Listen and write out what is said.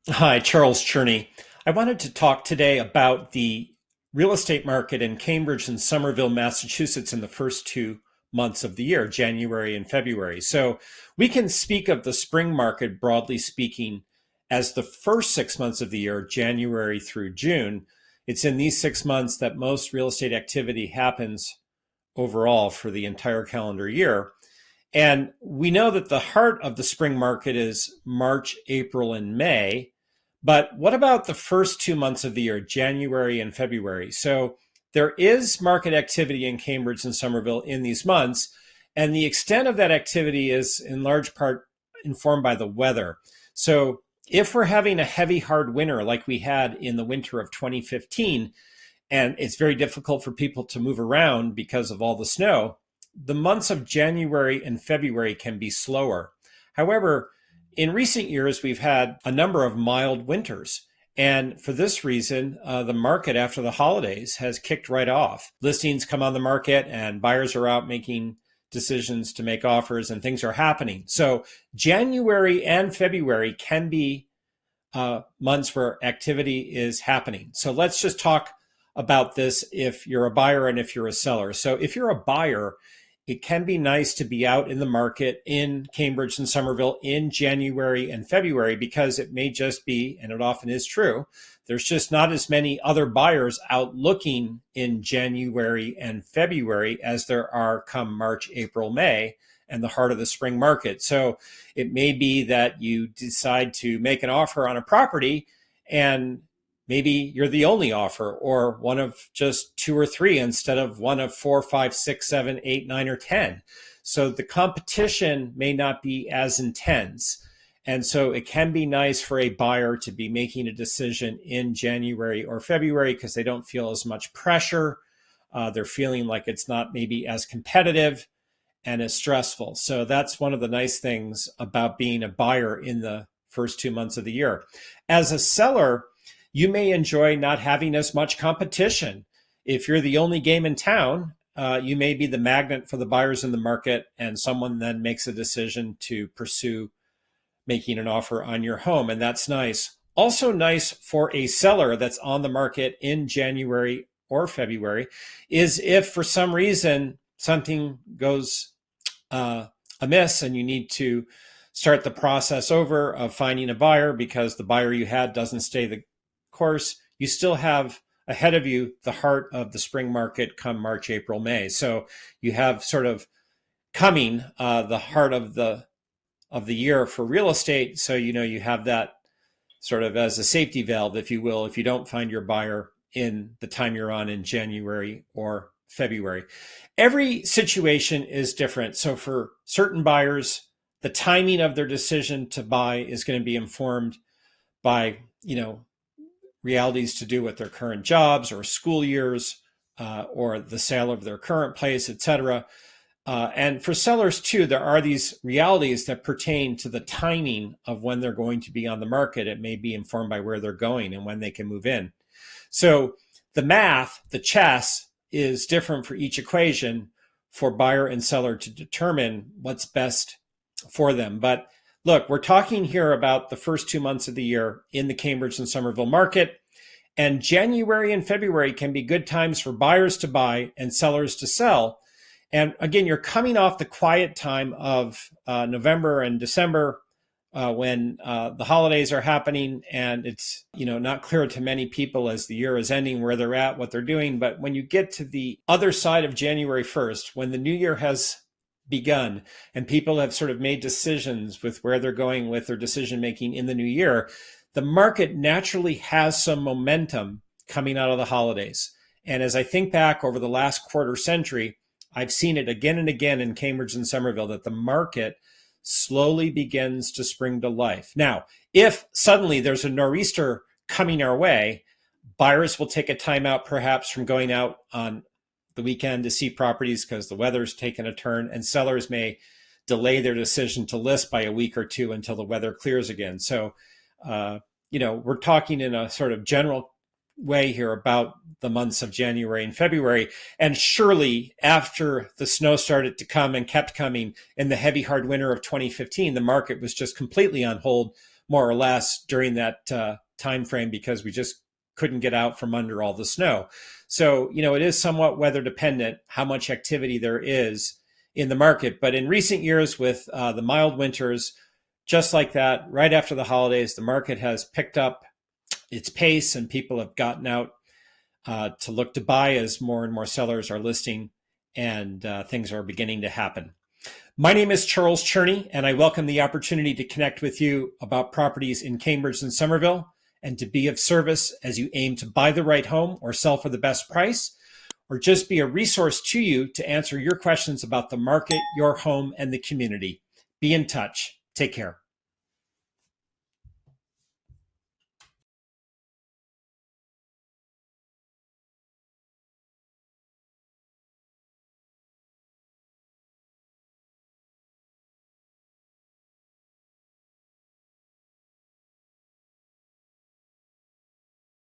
Hi, Charles Cherney. I wanted to talk today about the real estate market in Cambridge and Somerville, Massachusetts in the first 2 months of the year, January and February. So we can speak of the spring market, broadly speaking, as the first 6 months of the year, January through June. It's in these 6 months that most real estate activity happens overall for the entire calendar year. And we know that the heart of the spring market is March, April, and May. But what about the first 2 months of the year, January and February? So there is market activity in Cambridge and Somerville in these months. And the extent of that activity is in large part informed by the weather. So if we're having a heavy, hard winter like we had in the winter of 2015, and it's very difficult for people to move around because of all the snow, the months of January and February can be slower. However, in recent years, we've had a number of mild winters. And for this reason, the market after the holidays has kicked right off. Listings come on the market and buyers are out making decisions to make offers and things are happening. So January and February can be months where activity is happening. So let's just talk about this if you're a buyer and if you're a seller. So if you're a buyer, it can be nice to be out in the market in Cambridge and Somerville in January and February because it may just be, and it often is true, there's just not as many other buyers out looking in January and February as there are come March, April, May, and the heart of the spring market. So it may be that you decide to make an offer on a property and maybe you're the only offer or one of just two or three instead of one of four, five, six, seven, eight, nine, or 10. So the competition may not be as intense. And so it can be nice for a buyer to be making a decision in January or February because they don't feel as much pressure. They're feeling like it's not maybe as competitive and as stressful. So that's one of the nice things about being a buyer in the first 2 months of the year. As a seller, you may enjoy not having as much competition. If you're the only game in town, you may be the magnet for the buyers in the market, and someone then makes a decision to pursue making an offer on your home, and that's nice. Also nice for a seller that's on the market in January or February is if for some reason something goes amiss and you need to start the process over of finding a buyer because the buyer you had doesn't stay the course, you still have ahead of you the heart of the spring market come March, April, May. So you have sort of coming the heart of the year for real estate. So you have that sort of as a safety valve, if you will, if you don't find your buyer in the time you're on in January or February. Every situation is different. So for certain buyers, the timing of their decision to buy is going to be informed by, realities to do with their current jobs or school years or the sale of their current place, etc. And for sellers too, there are these realities that pertain to the timing of when they're going to be on the market. It may be informed by where they're going and when they can move in. So the math, the chess, is different for each equation for buyer and seller to determine what's best for them. But look, we're talking here about the first 2 months of the year in the Cambridge and Somerville market. And January and February can be good times for buyers to buy and sellers to sell. And again, you're coming off the quiet time of November and December when the holidays are happening, and it's not clear to many people as the year is ending where they're at, what they're doing. But when you get to the other side of January 1st, when the new year has begun and people have sort of made decisions with where they're going with their decision making in the new year, the market naturally has some momentum coming out of the holidays. And as I think back over the last quarter century, I've seen it again and again in Cambridge and Somerville that the market slowly begins to spring to life. Now, if suddenly there's a nor'easter coming our way, buyers will take a time out perhaps from going out on the weekend to see properties because the weather's taken a turn, and sellers may delay their decision to list by a week or two until the weather clears again. So, we're talking in a sort of general way here about the months of January and February. And surely after the snow started to come and kept coming in the heavy, hard winter of 2015, the market was just completely on hold. more or less during that time frame because we just couldn't get out from under all the snow. So, it is somewhat weather dependent how much activity there is in the market. But in recent years, with the mild winters, just like that, right after the holidays, the market has picked up its pace and people have gotten out to look to buy as more and more sellers are listing and things are beginning to happen. My name is Charles Cherney, and I welcome the opportunity to connect with you about properties in Cambridge and Somerville and to be of service as you aim to buy the right home or sell for the best price, or just be a resource to you to answer your questions about the market, your home, and the community. Be in touch. Take care.